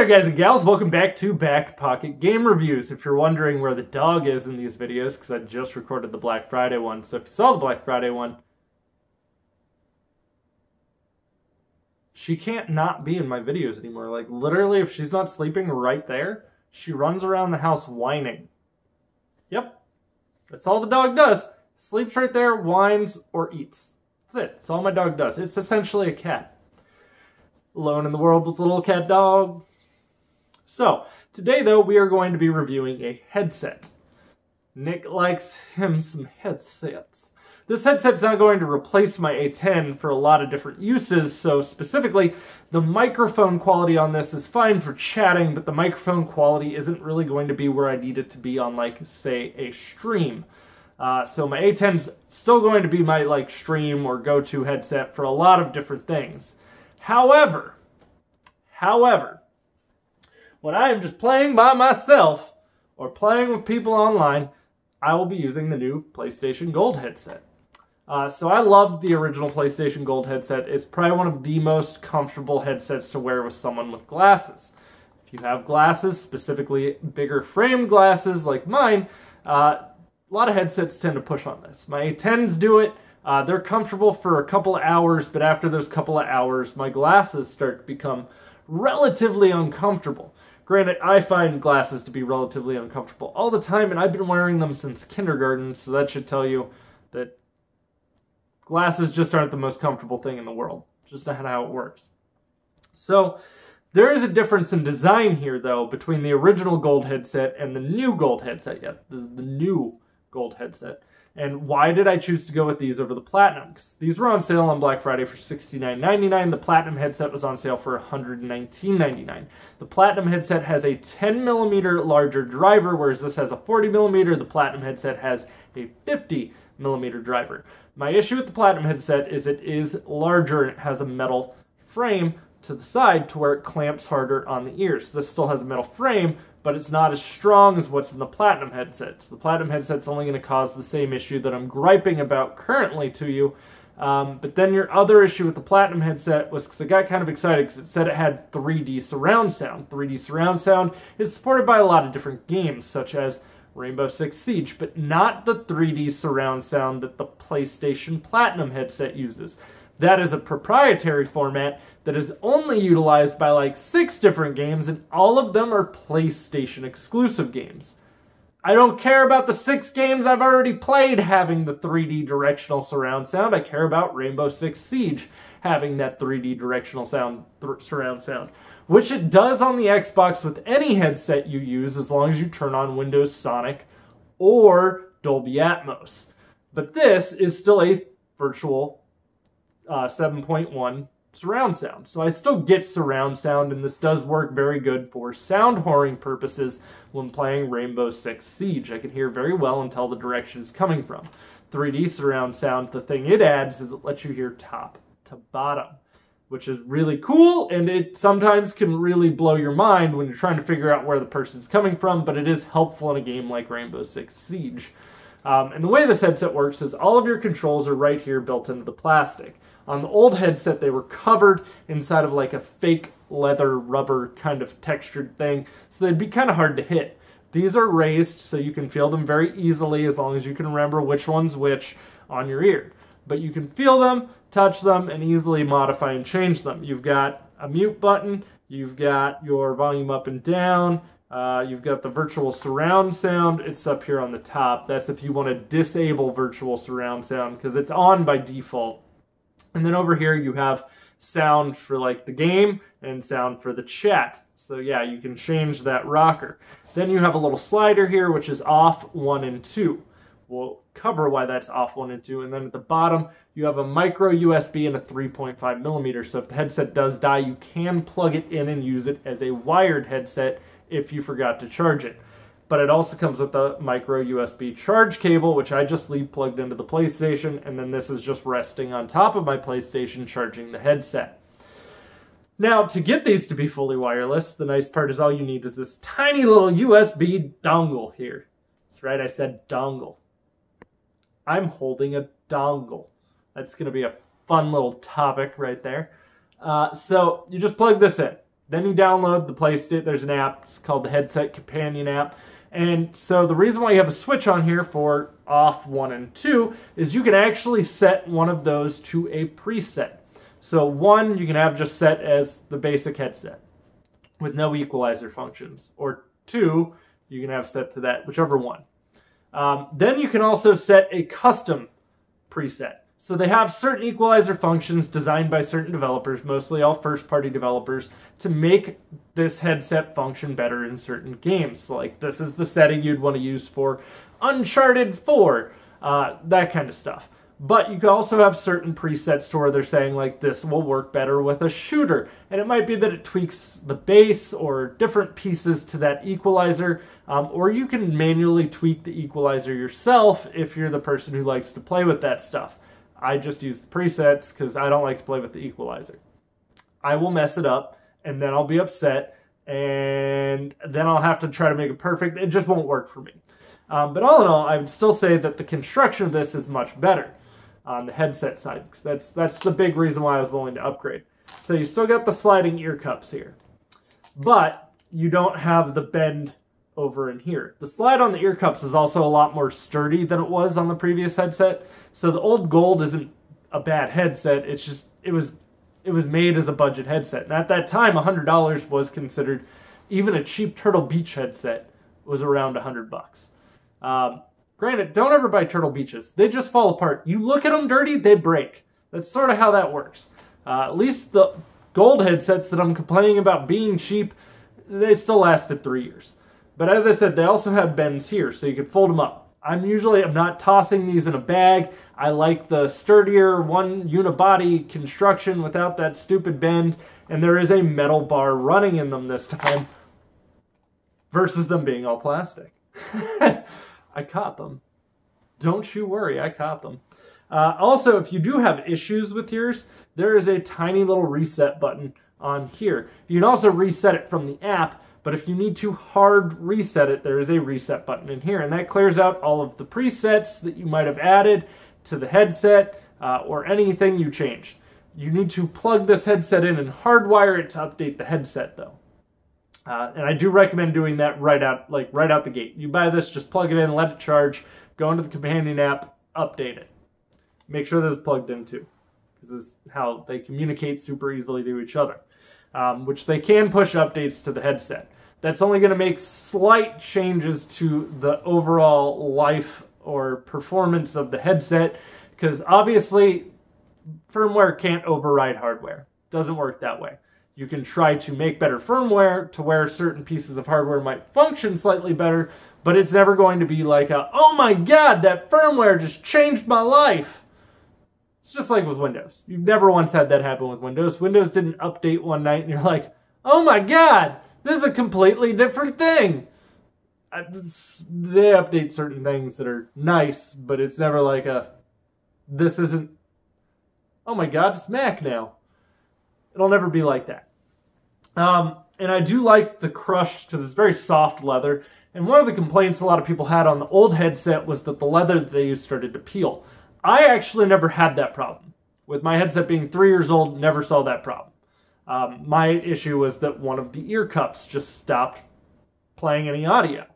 there guys and gals, welcome back to Back Pocket Game Reviews. If you're wondering where the dog is in these videos, because I just recorded the Black Friday one, so if you saw the Black Friday one, she can't not be in my videos anymore. Like literally, if she's not sleeping right there, she runs around the house whining. Yep, that's all the dog does. Sleeps right there, whines, or eats. That's it. That's all my dog does. It's essentially a cat. Alone in the world with a little cat dog. So, today though, we are going to be reviewing a headset. Nick likes him some headsets. This headset's not going to replace my A10 for a lot of different uses, so specifically, the microphone quality on this is fine for chatting, but the microphone quality isn't really going to be where I need it to be on, like, say, a stream. So my A10's still going to be my, like, stream or go-to headset for a lot of different things. However, when I am just playing by myself or playing with people online, I will be using the new PlayStation Gold headset. So I loved the original PlayStation Gold headset. It's probably one of the most comfortable headsets to wear with someone with glasses. If you have glasses, specifically bigger frame glasses like mine, a lot of headsets tend to push on this. My A10s do it. They're comfortable for a couple of hours, but after those couple of hours, my glasses start to become relatively uncomfortable. Granted, I find glasses to be relatively uncomfortable all the time, and I've been wearing them since kindergarten, so that should tell you that glasses just aren't the most comfortable thing in the world. Just not how it works. So, there is a difference in design here, though, between the original Gold headset and the new Gold headset. Yeah, this is the new Gold headset. And why did I choose to go with these over the Platinum? Because these were on sale on Black Friday for $69.99. The Platinum headset was on sale for $119.99. The Platinum headset has a 10mm larger driver, whereas this has a 40mm. The Platinum headset has a 50mm driver. My issue with the Platinum headset is it is larger and it has a metal frame to the side to where it clamps harder on the ears. This still has a metal frame, but it's not as strong as what's in the Platinum headsets. The Platinum headset's only going to cause the same issue that I'm griping about currently to you. But then your other issue with the Platinum headset was because I got kind of excited because it said it had 3D surround sound. 3D surround sound is supported by a lot of different games, such as Rainbow Six Siege, but not the 3D surround sound that the PlayStation Platinum headset uses. That is a proprietary format that is only utilized by like 6 different games, and all of them are PlayStation exclusive games. I don't care about the 6 games I've already played having the 3D directional surround sound. I care about Rainbow Six Siege having that 3D directional sound surround sound, which it does on the Xbox with any headset you use as long as you turn on Windows Sonic or Dolby Atmos. But this is still a virtual 7.1 surround sound. So I still get surround sound, and this does work very good for sound whoring purposes when playing Rainbow Six Siege. I can hear very well and tell the direction it's coming from. 3D surround sound, the thing it adds is it lets you hear top to bottom, which is really cool, and it sometimes can really blow your mind when you're trying to figure out where the person's coming from, but it is helpful in a game like Rainbow Six Siege. And the way this headset works is all of your controls are right here built into the plastic. On the old headset, they were covered inside of like a fake leather rubber kind of textured thing, so they'd be kind of hard to hit. These are raised so you can feel them very easily as long as you can remember which one's which on your ear. But you can feel them, touch them, and easily modify and change them. You've got a mute button, you've got your volume up and down, you've got the virtual surround sound. It's up here on the top. That's if you want to disable virtual surround sound because it's on by default. And then over here you have sound for like the game and sound for the chat. So yeah, you can change that rocker. Then you have a little slider here which is off 1 and 2. We'll cover why that's off 1 and 2. And then at the bottom you have a micro USB and a 3.5mm. So if the headset does die, you can plug it in and use it as a wired headset if you forgot to charge it. But it also comes with a micro USB charge cable, which I just leave plugged into the PlayStation, and then this is just resting on top of my PlayStation charging the headset. Now, to get these to be fully wireless, the nice part is all you need is this tiny little USB dongle here. That's right, I said dongle. I'm holding a dongle. That's going to be a fun little topic right there. So you just plug this in. Then you download the PlayStation. There's an app. It's called the Headset Companion app. And so the reason why you have a switch on here for off 1 and 2 is you can actually set one of those to a preset. So 1 you can have just set as the basic headset with no equalizer functions. Or 2 you can have set to that, whichever one. Then you can also set a custom preset. So they have certain equalizer functions designed by certain developers, mostly all first-party developers, to make this headset function better in certain games. So like this is the setting you'd want to use for Uncharted 4, that kind of stuff. But you can also have certain presets to where they're saying like this will work better with a shooter. And it might be that it tweaks the bass or different pieces to that equalizer. Or you can manually tweak the equalizer yourself if you're the person who likes to play with that stuff. I just use the presets because I don't like to play with the equalizer. I will mess it up, and then I'll be upset, and then I'll have to try to make it perfect. It just won't work for me. But all in all, I would still say that the construction of this is much better on the headset side, because that's the big reason why I was willing to upgrade. So you still got the sliding ear cups here, but you don't have the bend over in here. The slide on the ear cups is also a lot more sturdy than it was on the previous headset. So the old Gold isn't a bad headset. It's just it was made as a budget headset. And at that time, $100 was considered, even a cheap Turtle Beach headset was around $100. Granted, don't ever buy Turtle Beaches. They just fall apart. You look at them dirty, they break. That's sort of how that works. At least the Gold headsets that I'm complaining about being cheap, they still lasted 3 years. But as I said, they also have bends here, so you can fold them up. I'm not tossing these in a bag. I like the sturdier one unibody construction without that stupid bend. And there is a metal bar running in them this time versus them being all plastic. I caught them. Don't you worry, I caught them. Also, if you do have issues with yours, there is a tiny little reset button on here. You can also reset it from the app. But if you need to hard reset it, there is a reset button in here. And that clears out all of the presets that you might have added to the headset or anything you changed. You need to plug this headset in and hardwire it to update the headset though. And I do recommend doing that right out the gate. You buy this, just plug it in, let it charge, go into the companion app, update it. Make sure that it's plugged in too, because this is how they communicate super easily to each other. Which they can push updates to the headset. That's only going to make slight changes to the overall life or performance of the headset, because obviously firmware can't override hardware. Doesn't work that way. You can try to make better firmware to where certain pieces of hardware might function slightly better, but it's never going to be like oh my god, that firmware just changed my life. It's just like with Windows. You've never once had that happen with Windows. Windows didn't update one night and you're like, oh my god, this is a completely different thing. They update certain things that are nice, but it's never like this isn't, oh my god, it's Mac now. It'll never be like that. And I do like the crush because it's very soft leather. And one of the complaints a lot of people had on the old headset was that the leather that they used started to peel. I actually never had that problem. With my headset being 3 years old, never saw that problem. My issue was that one of the ear cups just stopped playing any audio.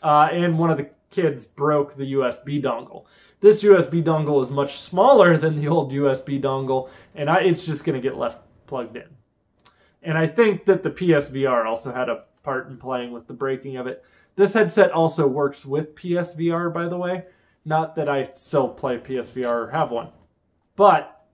And one of the kids broke the USB dongle. This USB dongle is much smaller than the old USB dongle, and it's just going to get left plugged in. And I think that the PSVR also had a part in playing with the breaking of it. This headset also works with PSVR, by the way. Not that I still play PSVR or have one. But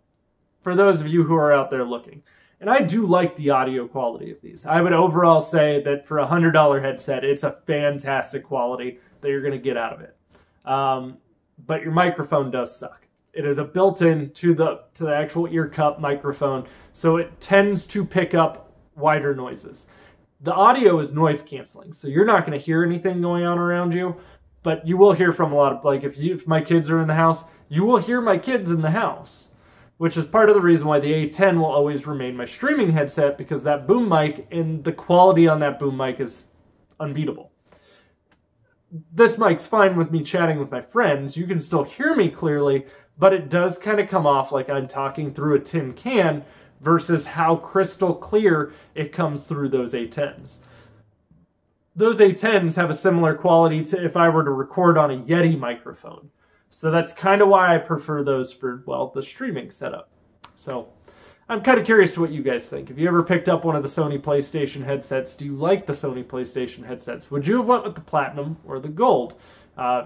for those of you who are out there looking, and I do like the audio quality of these. I would overall say that for a $100 headset, it's a fantastic quality that you're going to get out of it. But your microphone does suck. It is a built-in to the actual ear cup microphone, so it tends to pick up wider noises. The audio is noise canceling, so you're not going to hear anything going on around you. But you will hear from a lot of, like, if my kids are in the house, you will hear my kids in the house. Which is part of the reason why the A10 will always remain my streaming headset, because that boom mic and the quality on that boom mic is unbeatable. This mic's fine with me chatting with my friends. You can still hear me clearly, but it does kind of come off like I'm talking through a tin can versus how crystal clear it comes through those A10s. Those A10s have a similar quality to if I were to record on a Yeti microphone. So that's kind of why I prefer those for, well, the streaming setup. So I'm kind of curious to what you guys think. If you ever picked up one of the Sony PlayStation headsets, do you like the Sony PlayStation headsets? Would you have went with the Platinum or the Gold?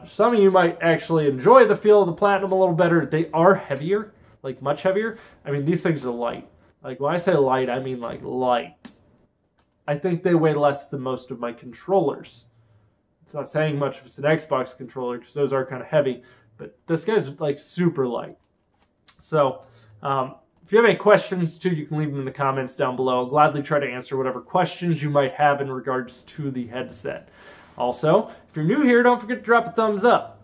Some of you might actually enjoy the feel of the Platinum a little better. They are heavier, like much heavier. I mean, these things are light. Like when I say light, I mean like light. I think they weigh less than most of my controllers. It's not saying much if it's an Xbox controller because those are kind of heavy, but this guy's like super light. So if you have any questions too, you can leave them in the comments down below. I'll gladly try to answer whatever questions you might have in regards to the headset. Also, if you're new here, don't forget to drop a thumbs up.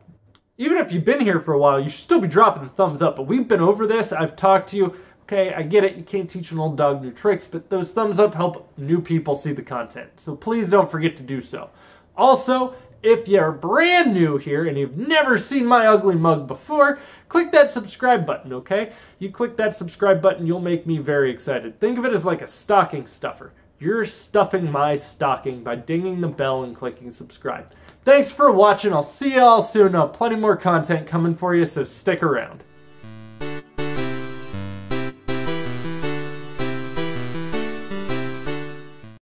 Even if you've been here for a while, you should still be dropping the thumbs up, but we've been over this. I've talked to you. Okay, I get it, you can't teach an old dog new tricks, but those thumbs up help new people see the content. So please don't forget to do so. Also, if you're brand new here and you've never seen my ugly mug before, click that subscribe button, okay? You click that subscribe button, you'll make me very excited. Think of it as like a stocking stuffer. You're stuffing my stocking by dinging the bell and clicking subscribe. Thanks for watching. I'll see you all soon. Plenty more content coming for you, so stick around.